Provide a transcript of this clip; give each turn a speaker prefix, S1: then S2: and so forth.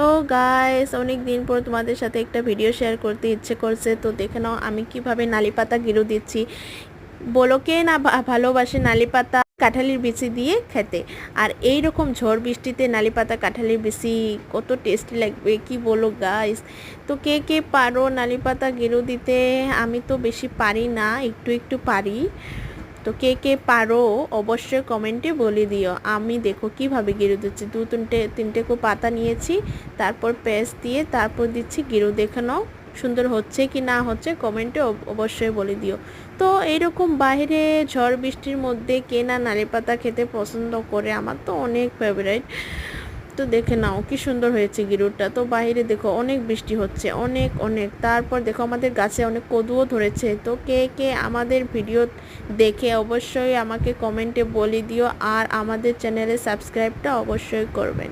S1: তো গাইস, অনেক দিন পর তোমাদের সাথে একটা ভিডিও শেয়ার করতে ইচ্ছে করছে। তো দেখে নাও আমি কিভাবে নালি পাতা গিরু দিচ্ছি। বলো কে না ভালোবাসে নালি পাতা কাঁঠালির বিচি দিয়ে খেতে। আর এই রকম ঝড় বৃষ্টিতে নালি পাতা কাঁঠালির বিচি কত টেস্টি লাগবে কি বলো গাইস। তো কে কে পারো নালি পাতা গিরু দিতে? আমি তো বেশি পারি না, একটু একটু পারি। তো কে কে পারো অবশ্যই কমেন্টে বলে দিও। আমি দেখো কিভাবে গিরু দিচ্ছি। তিনটে পাতা নিয়েছি, তারপর পেস্ট দিয়ে তারপর দিচ্ছি গিরু। দেখে নাও সুন্দর হচ্ছে কি না হচ্ছে কমেন্টে অবশ্যই বলে দিও। তো এইরকম বাইরে ঝড় বৃষ্টির মধ্যে কে না নালি পাতা খেতে পছন্দ করে, আমার তো অনেক ফেভারিট। তো দেখে নাও কি সুন্দর হয়েছে গিরুটা। তো বাইরে দেখো অনেক বৃষ্টি হচ্ছে, অনেক অনেক। তারপর দেখো আমাদের গাছে অনেক কদুও ধরেছে। তো কে কে আমাদের ভিডিও দেখে অবশ্যই আমাকে কমেন্টে বলে দিও, আর আমাদের চ্যানেলে সাবস্ক্রাইবটা অবশ্যই করবেন।